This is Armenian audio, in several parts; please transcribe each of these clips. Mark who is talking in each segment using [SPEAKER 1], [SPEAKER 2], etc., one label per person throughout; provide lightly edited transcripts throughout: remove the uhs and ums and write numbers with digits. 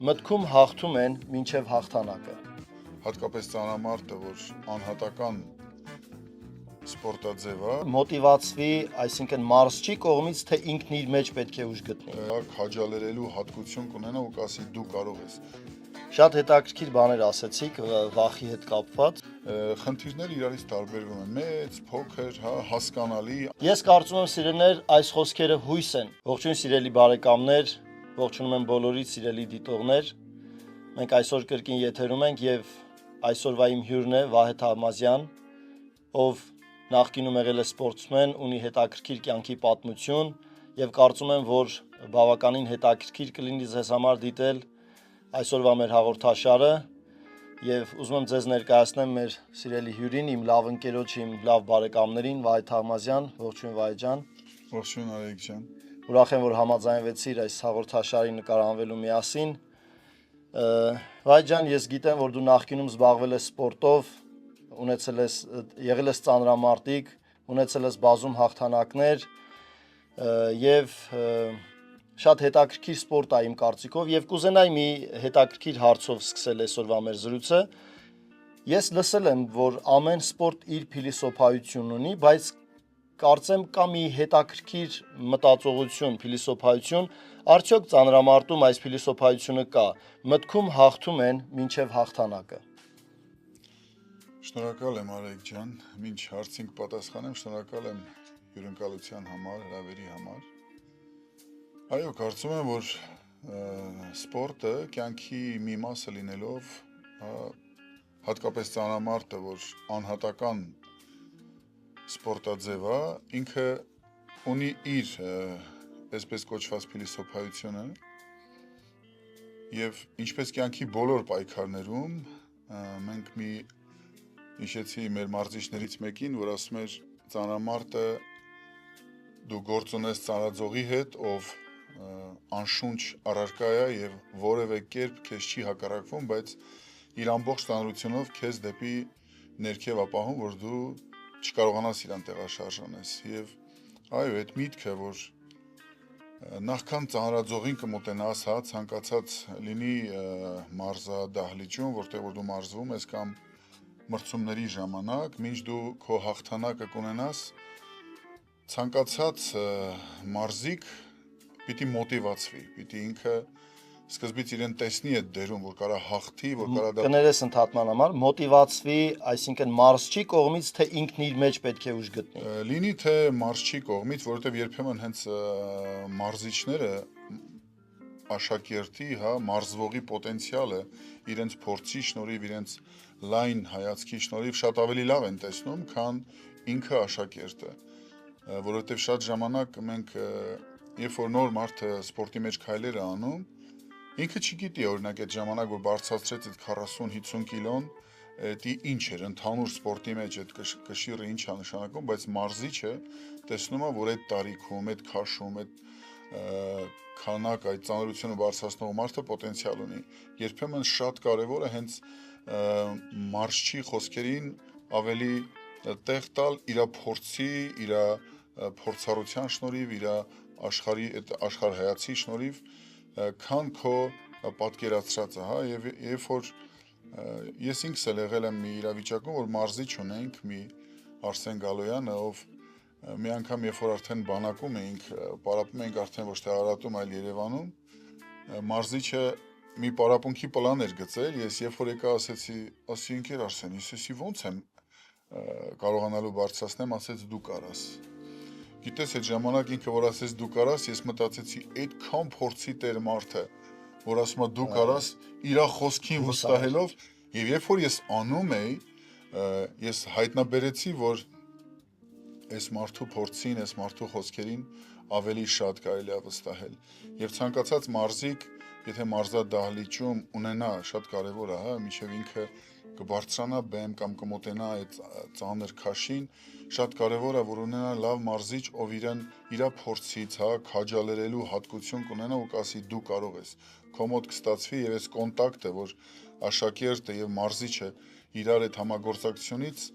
[SPEAKER 1] մտքում հաղթում են մինչև հաղթանակը։
[SPEAKER 2] Հատկապես ծանրամարտը, որ անհատական սպորտաձև է,
[SPEAKER 1] Մոտիվացվի, այսինքն մարզչի կողմից, թե ինքն իր մեջ պետք է ուժ գտնի։
[SPEAKER 2] քաջալերելու հատկություն կունենա ու կասի դու կարող ես։
[SPEAKER 1] Շատ հետաքրքիր բաներ ասեցիք վախի հետ կապված։
[SPEAKER 2] Խնդիրները իրարից տարբերվում են, մեծ, փոքր, հասկանալի։
[SPEAKER 1] Ես կարծում եմ, սիրելիներ, այս խոսքերը հույս են։ Ողջույն սիրելի բարեկամներ, ողջունում եմ բոլորիդ սիրելի դիտողներ։ Մենք այսօր կրկին եթերում ենք եւ այսօրվա իմ հյուրն է Վահե Թամազյան, ով նախկինում եղել է սպորտսմեն, ունի հետաքրքիր կյանքի պատմություն եւ կարծում եմ, որ բավականին հետաքրքիր կլինի ձեզ համար դիտել այսօրվա մեր հաղորդաշարը եւ ուզում եմ ձեզ ներկայացնեմ մեր սիրելի հյուրին, իմ լավ ընկերոջ, իմ լավ բարեկամներին, Վահե Թամազյան, ողջույն Վահե ջան։
[SPEAKER 2] Ողջույն Արեգ ջան։
[SPEAKER 1] Ուրախ եմ, որ համաձայնվեցիր այս հաղորդաշարի նկարահանվելու միասին։ Վահե ջան, ես գիտեմ, որ դու նախկինում զբաղվել ես սպորտով, եղել ես ծանրամարտիկ, ունեցել ես բազում հաղթանակներ եւ շատ հետաքրքիր սպորտ է իմ կարծիքով եւ կուզենայի մի հետաքրքիր հարցով սկսել այսօրվա մեր զրույցը։ Ես լսել եմ, որ ամեն սպորտ իր փիլիսոփայությունն ունի, բայց կարծեմ կա մի հետաքրքիր մտածողություն, փիլիսոփայություն, արդյոք ծանրամարտում այս փիլիսոփայությունը կա։ Մտքում հաղթում են մինչև հաղթանակը։
[SPEAKER 2] Շնորհակալ եմ Արեգ ջան, մինչ հարցին պատասխանեմ, շնորհակալ եմ հյուրընկալության համար, հրավերի համար։ Այո, կարծում եմ, որ սպորտը կյանքի մի մասը լինելով, հատկապես ծանրամարտը, որ անհատական սպորտաձև է, ինքը ունի իր այսպես կոչված փիլիսոփայությունը եւ ինչպես կյանքի բոլոր պայքարներում մենք մի հիշեցի մեր մարզիչներից մեկին, որ ասում էր ծանրամարտը դու գործ ունես ծանրաձողի հետ, ով անշունչ առարկա է եւ որևէ կերպ քեզ չի հակառակվում, բայց իր ամբողջ ծանրությունով քեզ դեպի ներքև ապահում, որ դու չկարողանաս իրան տեղաշարժանես եւ այո, այդ միտքը, որ նախքան ծանրաձողին կմոտենաս, ցանկացած լինի մարզադահլիճում, որտեղ որ դու մարզվում ես կամ մրցումների ժամանակ, մինչ դու քո հաղթանակը կունենաս, ցանկացած մարզիկ պիտի մոտիվացվի, պիտի ինքը սկզբից իրեն տեսնի այդ դերում, որ կարա հաղթի, որ կարա դա
[SPEAKER 1] կներես ընդհատման համար, մոտիվացվի, այսինքն մարզչի կողմից, թե ինքն իր մեջ պետք է ուժ գտնի։
[SPEAKER 2] Լինի թե մարզչի կողմից, որովհետև երբեմն հենց մարզիչները աշակերտի, մարզվողի պոտենցիալը իրենց փորձի շնորհիվ, իրենց լայն հայացքի շնորհիվ շատ ավելի լավ են տեսնում, քան ինքը աշակերտը, որովհետև շատ ժամանակ մենք երբ որ նոր մարդը սպորտի մեջ քայլեր է անում, ինքը չգիտի օրինակ այդ ժամանակ որ բարձրացրեց այդ 40-50 կիլոն, դա ինչ էր, ընդհանուր սպորտի մեջ այդ կշիռը ինչ է նշանակում, բայց մարզիչը տեսնում է, որ այդ տարիքում, այդ քաշում, այդ քանակ, այդ ծանրությունը բարձրացնող մարդը պոտենցիալ ունի։ Երբեմն շատ կարևոր է հենց մարզչի խոսքերին ավելի տեղ տալ իր փորձի, իր փորձառության շնորհիվ, իր աշխարհայացի շնորհիվ, քան քո պատկերացրածը, եւ երբ որ ես ինքս էլ եղել եմ մի իրավիճակում, որ մարզիչ ունենք, մի Արսեն Գալոյանը, ով մի անգամ երբ որ արդեն բանակում էինք, պարապում էինք արդեն ոչ թե Արարատում, այլ Երևանում, մարզիչը մի պարապմունքի պլան էր գծել, ես երբ որ եկա ասեցի ընկեր Արսեն, ես ոնց եմ կարողանալու բարձրացնեմ, ասեց դու կարաս։ Գիտես այդ ժամանակ ինքը որ ասեց դու կարաս, ես մտածեցի այդքան փորձի տեր մարդը, որ ասում է դու կարաս, իր խոսքին վստահելով, եւ երբ որ ես անում էի, ես հայտնաբերեցի, որ այս մարդու փորձին, այս մարդու խոսքերին ավելի շատ կարելի է վստահել։ Եվ ցանկացած մարզիկ, եթե մարզադահլիճում ունենա, շատ կարևոր է, մինչև ինքը կբարձրանա բեմ կամ կմոտենա այդ ծանր քաշին, շատ կարևոր է, որ ունենա լավ մարզիչ, ով իր փորձից, քաջալերելու հատկություն կունենա ու կասի դու կարող ես։ Քո մոտ կստացվի եւ այս կոնտակտը, որ աշակերտը եւ մարզիչը իրար այդ համագործակցությունից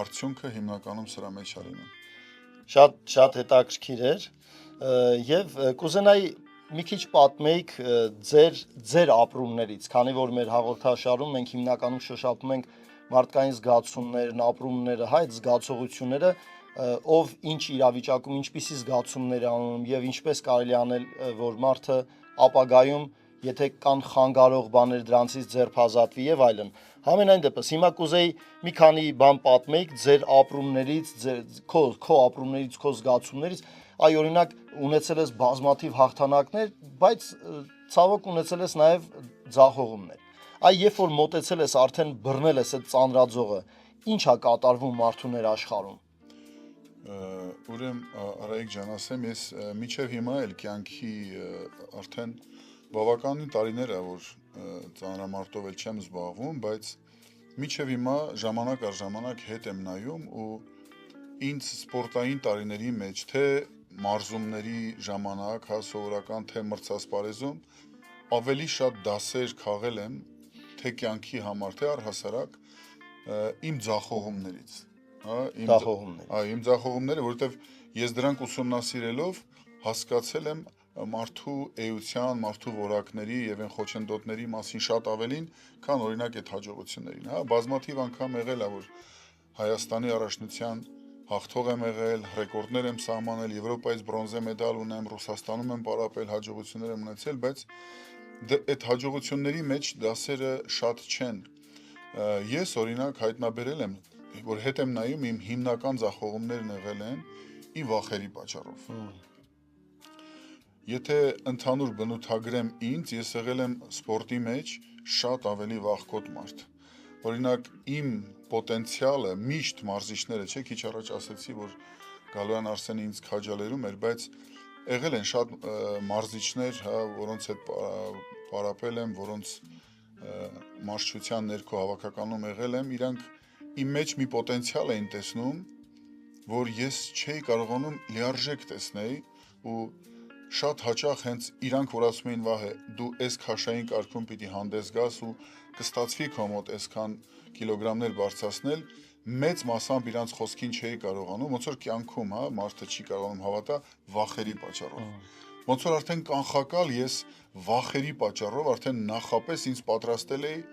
[SPEAKER 2] արդյունքը հիմնականում սրա մեջ է լինում։
[SPEAKER 1] Շատ հետաքրքիր էր եւ կուզենայի մի քիչ պատմեիք ձեր ապրումներից, քանի որ մեր հաղորդաշարում մենք հիմնականում շոշափում ենք մարդկային զգացումներն, ապրումները, այդ զգացողությունները, ով ինչ իրավիճակում, ինչպիսի զգացումներ անում եւ ինչպես կարելի անել, որ մարդը ապագայում, եթե կան խանգարող բաներ դրանցից ձերբազատվի եւ այլն։ Համենայն դեպս, հիմա կուզեի մի քանի բան պատմեիք ձեր ապրումներից, քո ապրումներից, քո զգացումներից, այ օրինակ ունեցել ես բազմաթիվ հաղթանակներ, բայց ցավոք ունեցել ես նաեւ ձախողումներ։ Այ երբ որ մտածել ես արդեն բռնել ես այդ ծանրաձողը, ի՞նչ է կատարվում մարդու ներաշխարհում։
[SPEAKER 2] Ուրեմն Արայիկ ջան, ասեմ, ես միջև հիմա էլ կյանքի արդեն բավականին տարիներ է, որ ծանրամարտով էլ չեմ զբաղվում, բայց միջև հիմա ժամանակ առ ժամանակ հետ եմ նայում ու ինձ սպորտային տարիների մեջ, թե մարզումների ժամանակ, հա սովորական, թե մրցասպարեզում ավելի շատ դասեր քաղել եմ, թե կյանքի համար, թե առհասարակ իմ ձախողումներից, հա, իմ ձախողումները, որովհետև ես դրանք ուսումնասիրելով հասկացել եմ մարդու էության, մարդու որակների եւ այն խոչընդոտների մասին շատ ավելին, քան օրինակ այդ հաջողություններին, հա, բազմաթիվ անգամ եղել է, որ Հայաստանի առաջնության հաղթող եմ եղել, ռեկորդներ եմ սահմանել, Եվրոպայից բրոնզե մեդալ ունեմ, Ռուսաստանում եմ պարապել, հաջողություններ եմ ունեցել, բայց այդ հաջողությունների մեջ դասերը շատ չեն։ Ես օրինակ հայտնաբերել եմ, որ հետ եմ նայում իմ հիմնական ձախողումներն եղել են ի վախերի պատճառով։ Եթե ընդհանուր բնութագրեմ ինձ, ես եղել եմ սպորտի մեջ շատ ավելի վախկոտ մարդ։ Օրինակ իմ պոտենցիալը միշտ մարզիչները, չէ, քիչ առաջ ասացի, որ Գալոյան Արսենը ինձ քաջալերում էր, բայց եղել են շատ մարզիչներ, հա, որոնց հետ պարապել եմ, որոնց մարզչության ներքո հավաքականում եղել եմ, իրանք իմ մեջ մի պոտենցիալ էին տեսնում, որ ես չէի կարողանում լիարժեք տեսնել ու շատ հաճախ հենց իրանք որ ասում էին վահե դու այս քաշային կարգում պիտի հանդես գաս ու կստացվի քո մոտ այսքան կիլոգրամներ բարձրացնել, մեծ մասամբ իրանց խոսքին չէի կարողանում, ոնց որ կյանքում, հա, մարդը չի կարողանում հավատա վախերի պատճառով։ Ոնց որ արդեն կանխակալ ես վախերի պատճառով արդեն նախապես ինձ պատրաստել էի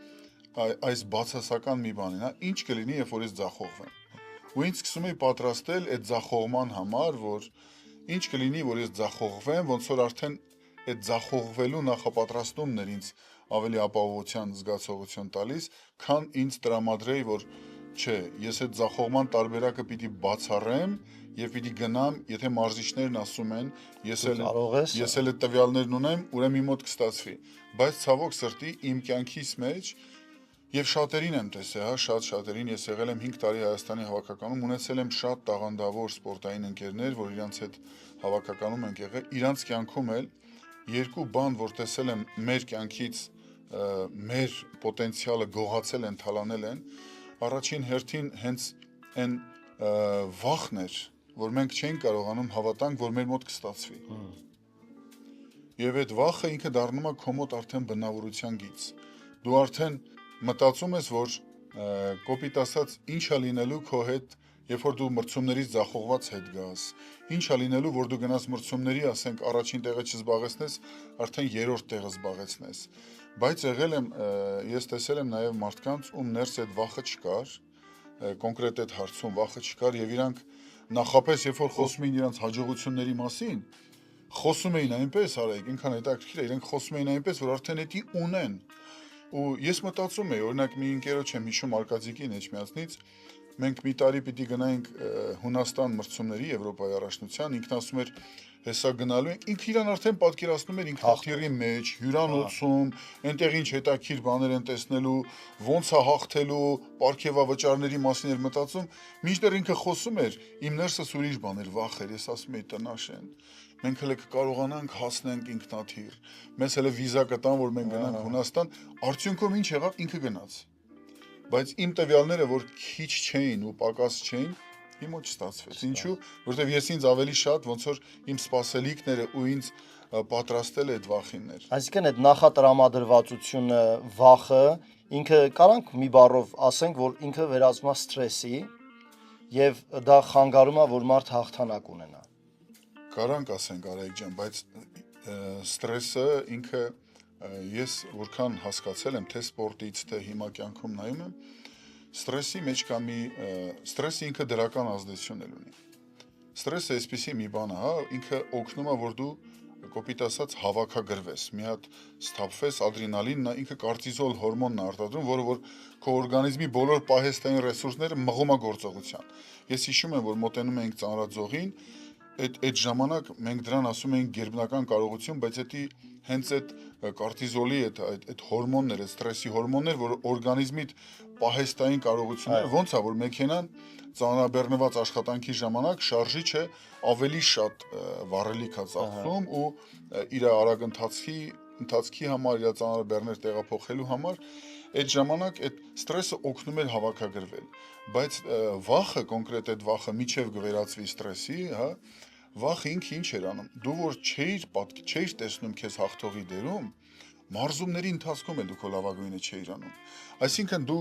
[SPEAKER 2] այս բացասական մի բանին, հա, ինչ կլինի, երբ որ ես ձախողվեմ։ Ու ինձ սկսում էի պատրաստել այդ ձախողման համար, որ ինչ կլինի, որ ես ձախողվեմ, ոնց որ արդեն այդ ձախողվելու նախապատրաստումն էր ինձ ավելի ապահովության զգացողություն տալիս, քան ինձ տրամադրեի, որ չէ, ես այդ ձախողման տարբերակը պիտի բացառեմ եւ պիտի գնամ, եթե մարզիչներն ասում են, ես էլ այդ տվյալներն ունեմ, ուրեմն իմ մոտ կստացվի։ Բայց ցավոք սրտի իմ կյանքիս մեջ եւ շատերին եմ տեսել, հա, շատերին ես եղել եմ 5 տարի Հայաստանի հավաքականում, ունեցել եմ շատ տաղանդավոր սպորտային ընկերներ, որ իրանց հետ հավաքականում ենք եղել, իրանց կյանքում էլ երկու բան, որ տեսել եմ մեր կյանքից, մեր պոտենցիալը գողացել են, թալանել են, առաջին հերթին հենց այն վախն էր, որ մենք չենք կարողանում հավատանք, որ մեր մոտ կստացվի։ Եվ այդ վախը ինքը դառնում է քո մոտ արդեն բնավորության գիծ։ Դու արդեն մտածում ես, որ կոպիտ ասած ինչ է լինելու քո հետ, երբ որ դու մրցումներից ձախողված հետ գաս, ինչ է լինելու, որ դու գնաս մրցումների, ասենք առաջին տեղը չզբաղեցնես, արդեն երրորդ տեղը զբաղեցնես։ Բայց եղել եմ, ես տեսել եմ նաև մարդկանց, ում ներս այդ վախը չկար, կոնկրետ այդ հարցում վախը չկար եւ իրանք նախապես երբ որ խոսում էին իրանց հաջողությունների մասին, խոսում էին այնպես, արեք, ինքան հետաքրքիր է, իրենք խոսում էին այնպես, որ արդեն էդի ունեն։ Ու ես մտածում եի, օրինակ մի ընկերոջ եմ հիշում Արկադիկին Էջմիածնից, մենք մի տարի պիտի գնայինք Հունաստան մրցումների Եվրոպայի առաջնության, ինքն ասում էր, հեսա գնալու ենք, ինքը իրան արդեն պատկերացնում էր ինքնաթիռի մեջ, հյուրանոցում, այնտեղ ինչ հետաքրքիր բաներ են տեսնելու, ոնց է հաղթելու, պարգևավճարների մասին էր մտածում, մինչդեռ ինքը խոսում էր, իմ ներսս ուրիշ բան էր, վախ էր, ես ասում էի տնաշ են։ Մենք հələ կկարողանանք հասնենք ինքնաթիռ։ Մեզ հələ վիզա կտան, որ մենք գնանք Հունաստան, արդյունքում ինչ եղավ, ինքը գնաց։ Բայց իմ տվյալները, որ քիչ չէին ու պակաս չէին, իմ մոտ չստացվեց։ Ինչու՞, որովհետև ես ինձ ավելի շատ ոնց որ իմ սպասելիքները ու ինձ պատրաստել է այդ վախիններ։
[SPEAKER 1] Այսինքն այդ նախատրամադրվածությունը, վախը, ինքը կարանք մի բառով ասենք, որ ինքը վերածվում է սթրեսի եւ դա խանգարում է, որ մարդ հաղթանակ ունենա։
[SPEAKER 2] Կարանք ասենք Արայիկ ջան, բայց ստրեսը ինքը ես որքան հասկացել եմ թե սպորտից, թե հիմա կյանքում նայում եմ, ստրեսի մեջ կա ստրեսը ինքը դրական ազդեցություն ունի։ Ստրեսը այսպեսի մի բան է, հա, ինքը օգնում է, որ դու կոպիտ ասած հավաքագրվես, մի հատ սթափվես ադրենալինն, ինքը կորտիզոլ հորմոնն է արտադրում, որը որ քո օրգանիզմի բոլոր պահեստային ռեսուրսները մղում է գործողության։ Ես հիշում եմ, որ մոտենում էինք ծանրաձողին, այդ ժամանակ մենք դրան ասում էինք գերբնական կարողություն, բայց դա հենց այդ կորտիզոլի այդ հորմոններ, այդ ստրեսի հորմոններ, որ օրգանիզմիդ պահեստային կարողությունները, ոնց է որ մեքենան ծանրաբեռնված աշխատանքի ժամանակ շարժիչը ավելի շատ վառելիք է ծախսում ու իր արագ ընթացքի համար, իր ծանրաբեռներ տեղափոխելու համար այդ ժամանակ այդ ստրեսը օգնում էր հավաքագրվել, բայց վախը, կոնկրետ այդ վախը միջև գվերածվի ստրեսի, հա, վախը ինքը ինչ էր անում, դու որ չէիր տեսնում քեզ հաղթողի դերում, մարզումների ընթացքում էլ դու քո լավագույնը չէիր անում։ Այսինքն դու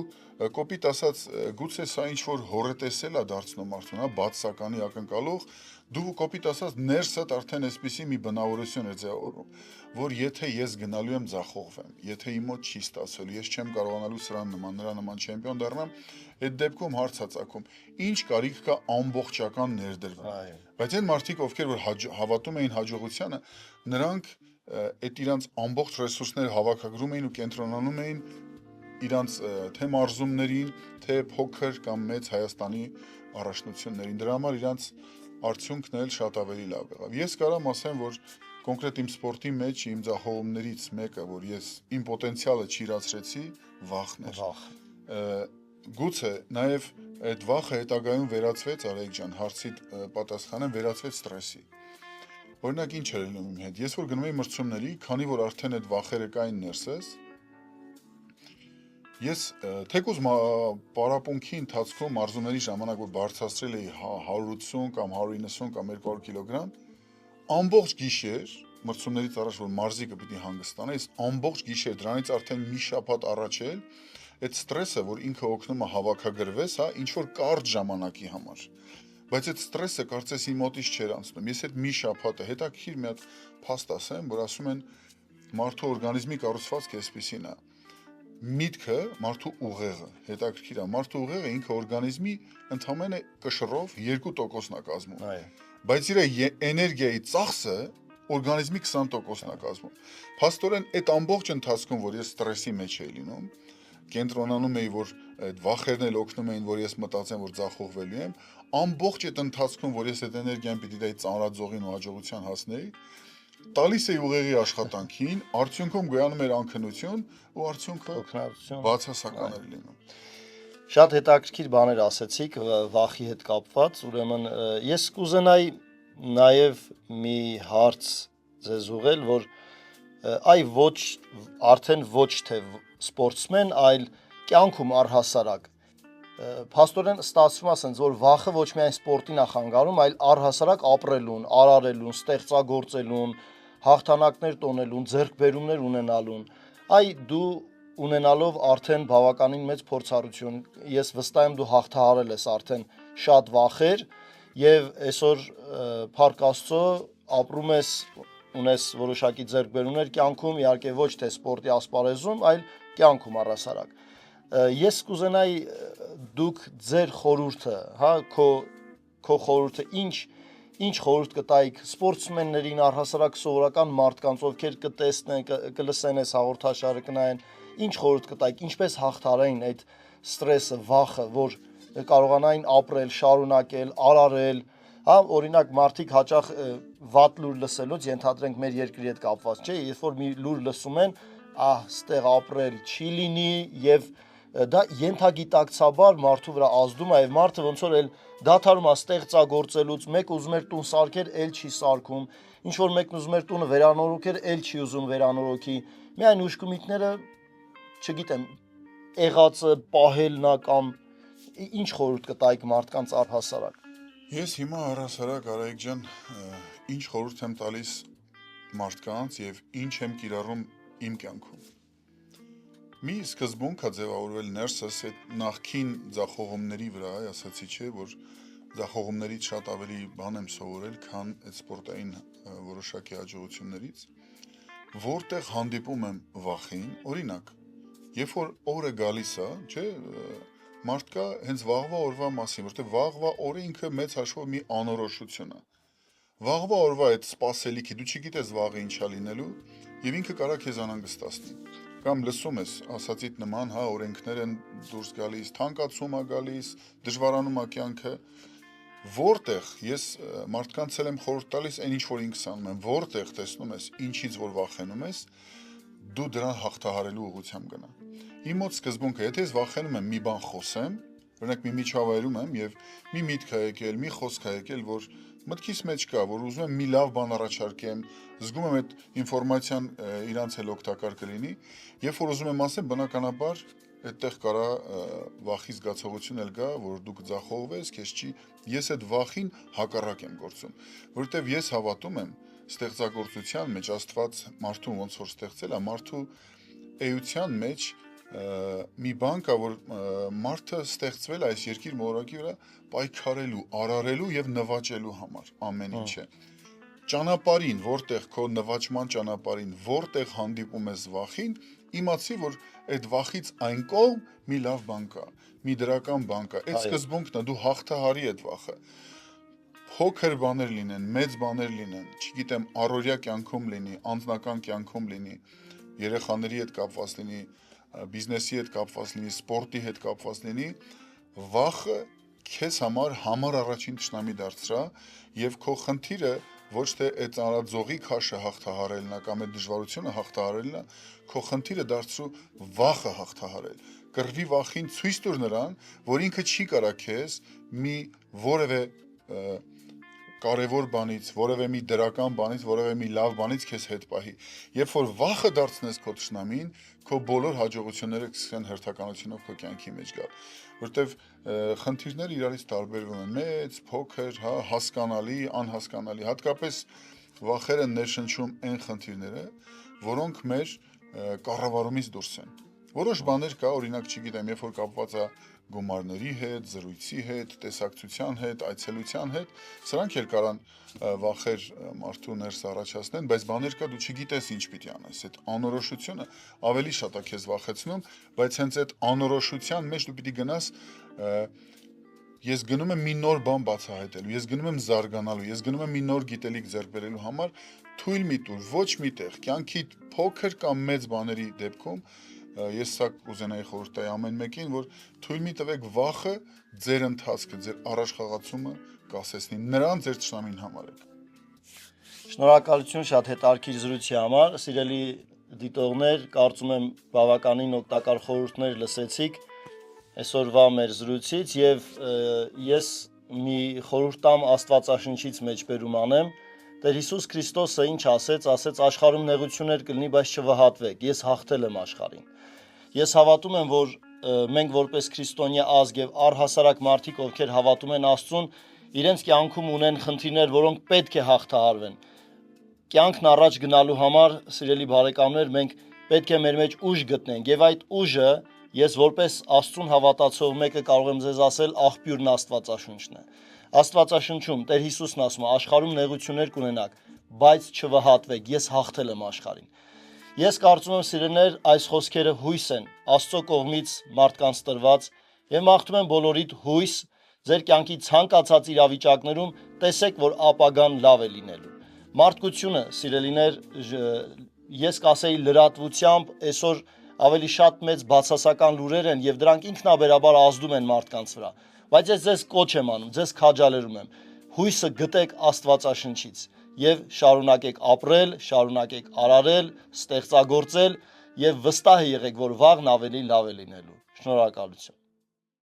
[SPEAKER 2] կոպիտ ասած գուցե սա ինչ որ հորետեսել է դարձնում մարդուն, հա, բացականի ակնկալող, դու կոպիտ ասած ներսդ արդեն այսպիսի մի բնավորություն է ձևավորում, որ եթե ես գնալու եմ ձախողվեմ, եթե իմ մոտ չի ստացվելու, ես չեմ կարողանալու նրա նման չեմպիոն դառնամ, այդ դեպքում հարց է ծագում, ինչ կարիք կա ամբողջական ներդրվել։ Բայց այն մարդիկ, ովքեր որ հավատում էին հաջողությանը, նրանք այդ իրանց ամբողջ ռեսուրսները հավաքագրում էին ու կենտրոնանում էին իրանց թե մարզումներին, թե փոքր կամ մեծ Հայաստանի առաջնություններին։ Դրա համար իրանց արդյունքն էլ շատ ավելի լավ եղավ։ Ես կարամ ասեմ, որ կոնկրետ իմ սպորտի մեջ իմ ձախողումներից մեկը, որ ես իմ պոտենցիալը չիրացրեցի, վախն էր։ Գուցե նաև այդ վախը հետագայում վերածվեց, Արայիկ ջան, հարցիդ պատասխանեմ, վերածվեց ստրեսի։ Օրինակ ինչ էր լինում իմ հետ։ Ես որ գնում էի մրցումների, քանի որ արդեն այդ վախերը կային ներսես, ես թեկուզ պարապմունքի ընթացքում մարզումների ժամանակ որ բարձրացրել էի 180 կամ 190 կամ 200 կիլոգրամ, ամբողջ գիշեր, մրցումներից առաջ որ մարզիկը պիտի հանգստանա, ես ամբողջ գիշեր դրանից արդեն մի շաբաթ առաջ էլ այդ ստրեսը, որ ինքը օգնում է հավաքագրվես, հա, ինչ որ կարճ ժամանակի համար։ Բայց այդ ստրեսը կարծես իմ մոտից չէր անցնում։ Ես այդ մի շաբաթը հետաքրքիր մի հատ փաստ ասեմ, որ ասում են մարդու օրգանիզմի կառուցվածքը այսպեսին է։ Միտքը մարդու ուղեղը, հետաքրքիր է, մարդու ուղեղը ինքը օրգանիզմի ընդհանրապես կշռով 2%-ն է կազմում։ Բայց իր էներգիայի ծախսը օրգանիզմի 20%-ն է կազմում։ Փաստորեն այդ ամբողջ ընթացքում, որ ես ստրեսի մեջ էի լինում, կենտրոնանում էի, որ այդ վախերն էլ օգնում էին, որ ես մտածեմ, որ ձախողվելու եմ, ամբողջ այդ ընթացքում, որ ես այդ էներգիան պիտի դայի ծանրաձողին ու հաջողության հասնեի, տալիս էի ուղեղի աշխատանքին, արդյունքում գոյանում էր անքնություն ու արդյունքը բացասական էր լինում։
[SPEAKER 1] Շատ հետաքրքիր բաներ ասեցիք վախի հետ կապված, ուրեմն ես կուզենայի նաև մի հարց ձեզ ուղղել, որ արդեն ոչ թե սպորտսմեն, այլ կյանքում առհասարակ փաստորեն ստացվում է ասենց, որ վախը ոչ միայն սպորտին է խանգարում, այլ առհասարակ ապրելուն, արարելուն, ստեղծագործելուն, հաղթանակներ տոնելուն, ձեռքբերումներ ունենալուն։ Դու ունենալով արդեն բավականին մեծ փորձառություն, ես վստահ եմ դու հաղթահարել ես արդեն շատ վախեր եւ այսօր փառք Աստծո ապրում ես, ունես որոշակի ձեռքբերումներ կյանքում, իհարկե ոչ թե սպորտի ասպարեզում, այլ կյանքում առհասարակ։ Ես կուզենայի դուք ձեր խորհուրդը, հա, քո խորհուրդը ինչ խորհուրդ կտայիք սպորտսմեններին, առհասարակ սովորական մարդկանց, ովքեր կտեսնեն, կլսեն այս հաղորդաշարը, կնայեն, ինչ խորհուրդ կտայիք, ինչպես հաղթահարեին այդ ստրեսը, վախը, որ կարողանային ապրել, շարունակել, արարել, հա, օրինակ մարդիկ հաճախ վատ լուր լսելուց ենթադրենք մեր երկրի հետ կապված, չէ, երբ որ մի լուր լսում են, ստեղ ապրել չի լինի եւ դա ենթագիտակցաբար մարդու վրա ազդում է եւ մարդը ոնց որ էլ դադարում է ստեղծագործելուց, մեկ ուզում էր տուն սարքեր, էլ չի սարքում, ինչ որ մեկն ուզում էր տունը վերանորոգել, էլ չի ուզում վերանորոգի։ Միայն ուշքումիկները, չգիտեմ, եղածը պահելն է կամ ինչ խորհուրդ կտայիք մարդկանց առհասարակ։
[SPEAKER 2] Ես հիմա առհասարակ Արայիկ ջան, ինչ խորհուրդ եմ տալիս մարդկանց եւ ինչ եմ կիրառում իմ կյանքում։ Մի սկզբունք է ձևավորվել ներսս այդ նախքին ձախողումների վրա, ասացի չէ, որ ձախողումներից շատ ավելի բան եմ սովորել, քան այդ սպորտային որոշակի հաջողություններից։ որտեղ հանդիպում եմ վախին, օրինակ, երբ որ օրը գալիս է, չէ, մարդ կա հենց վաղվա օրվա մասին, որտեղ վաղվա օրը ինքը մեծ հաշվով մի անորոշություն է։ Վաղվա օրվա այդ սպասելիքի դու չգիտես վաղը ինչա լինելու եւ ինքը կարա քեզ անհանգստացնի։ Կամ լսում ես ասածիդ նման, հա, օրենքներ են դուրս գալիս, թանկացում է գալիս, դժվարանում է կյանքը, որտեղ ես մարդկանց եմ խորհուրդ տալիս այն ինչ որ ինքս անում եմ, որտեղ տեսնում ես ինչից որ վախենում ես, դու դրան հաղթահարելու ուղղությամբ գնա։ Իմ մոտ սկզբունքը, եթե ես վախենում եմ մի բան խոսեմ, օրինակ մի միջավայրում եմ եւ մի միտք է եկել, մի խոսք է եկել, որ մտքիս մեջ կա, որ ուզում եմ մի լավ բան առաջարկեմ, զգում եմ այդ ինֆորմացիան իրանց էլ օգտակար կլինի, երբ որ ուզում եմ ասեմ, բնականաբար այդտեղ կարա վախի զգացողություն էլ գա, որ դու կձախողվես, քեզ չի, ես այդ վախին հակառակ եմ գործում, որովհետև ես հավատում եմ ստեղծագործության մեջ Աստված մարդուն ոնց որ ստեղծել է, մարդու էության մեջ մի բան կա, որ մարդը ստեղծվել այս երկիր մոլորակի վրա պայքարելու, արարելու եւ նվաճելու համար ամեն ինչը։ Ճանապարհին, որտեղ քո նվաճման ճանապարհին, որտեղ հանդիպում ես վախին, իմացի, որ այդ վախից այն կողմ մի լավ բան կա, մի դրական բան կա։ Այդ սկզբունքն է, դու հաղթահարի այդ վախը։ Փոքր բաներ լինեն, մեծ բաներ լինեն, չգիտեմ, առօրյա կյանքում լինի, անձնական կյանքում լինի, երեխաների հետ կապված լինի, բիզնեսի հետ կապված լինի, սպորտի հետ կապված լինի, վախը քեզ համար առաջին թշնամի դարձրա եւ քո խնդիրը ոչ թե այդ ծանրաձողի քաշը հաղթահարելն է կամ այդ դժվարությունը հաղթահարելն է, քո խնդիրը դարձրու վախը հաղթահարել։ Կռվի վախին ցույց տուր նրան, որ ինքը չի կարա քեզ մի որևէ կարևոր բանից, որևէ մի դրական բանից, որևէ մի լավ բանից քեզ հետ պահի։ Երբ որ վախը դարձնես քո թշնամին, քո բոլոր հաջողությունները կսկսեն հերթականությունով քո կյանքի մեջ գալ, որտեվ խնդիրները իրարից տարբերվում են, մեծ, փոքր, հա, հասկանալի, անհասկանալի, հատկապես վախերը ներշնչում այն խնդիրները, որոնք մեր կառավարումից դուրս են։ Որոշ բաներ կա, օրինակ, չգիտեմ, երբ որ կապված է գումարների հետ, զրույցի հետ, տեսակցության հետ, այցելության հետ, սրանք էլ կարան վախեր մարդու ներս առաջացնեն, բայց բաներ կա դու չգիտես ինչ պիտի անես, այդ անորոշությունը ավելի շատ է քեզ վախեցնում, բայց հենց այդ անորոշության մեջ դու պիտի գնաս, ես գնում եմ մի նոր բան բացահայտելու, ես գնում եմ զարգանալու, ես գնում եմ մի նոր գիտելիք ձեռք բերելու համար, թույլ մի տուր, ոչ միտեղ, կյանքի փոքր կամ մեծ բաների դեպքում ես սա կուզենայի խորհուրդ տալ ամեն մեկին, որ թույլ մի տվեք վախը ձեր ընթացքը, ձեր առաջխաղացումը կասեցնի, նրան ձեր ճշտամին համարեք։
[SPEAKER 1] Շնորհակալություն շատ հետաքրքիր զրույցի համար, սիրելի դիտողներ, կարծում եմ բավականին օգտակար խորհուրդներ լսեցիք այսօրվա մեր զրույցից եւ ես մի խորհուրդ տամ Աստվածաշնչից մեջբերում անեմ։ Տեր Հիսուս Քրիստոսը ինչ ասեց աշխարհում նեղություններ կլինի, բայց չվհատվեք, ես հաղթել եմ աշխարհին։ Ես հավատում եմ, որ մենք որպես քրիստոնյա ազգ եւ առհասարակ մարդիկ, ովքեր հավատում են Աստծուն, իրենց կյանքում ունեն խնդիրներ, որոնք պետք է հաղթահարվեն։ Կյանքն առաջ գնալու համար, սիրելի բարեկամներ, մենք պետք է մեր մեջ ուժ գտնենք եւ այդ ուժը ես որպես Աստծուն հավատացող մեկը կարող եմ ձեզ ասել, աղբյուրն Աստվածաշունչն է։ Աստվածաշնչում Տեր Հիսուսն ասում է, աշխարհում նեղություններ կունենաք, բայց չվհատվեք, ես հաղթել եմ աշխարհին։ Ես կարծում եմ, սիրելիներ, այս խոսքերը հույս են Աստծո կողմից մարդկանց տրված եւ մաղթում եմ բոլորիդ հույս ձեր կյանքի ցանկացած իրավիճակներում տեսեք, որ ապագան լավ է լինելու։ Մարդկությունը, սիրելիներ, ես կասեի լրատվությամբ այսօր ավելի շատ մեծ բացասական լուրեր են եւ դրանք ինքնաբերաբար ազդում են մարդկանց վրա։ Բայց ես ձեզ կոչ եմ անում, ձեզ քաջալերում եմ։ Հույսը գտեք Աստվածաշնչից եւ շարունակեք ապրել, շարունակեք արարել, ստեղծագործել եւ վստահ եղեք, որ վաղն ավելի լավ է լինելու։ Շնորհակալություն։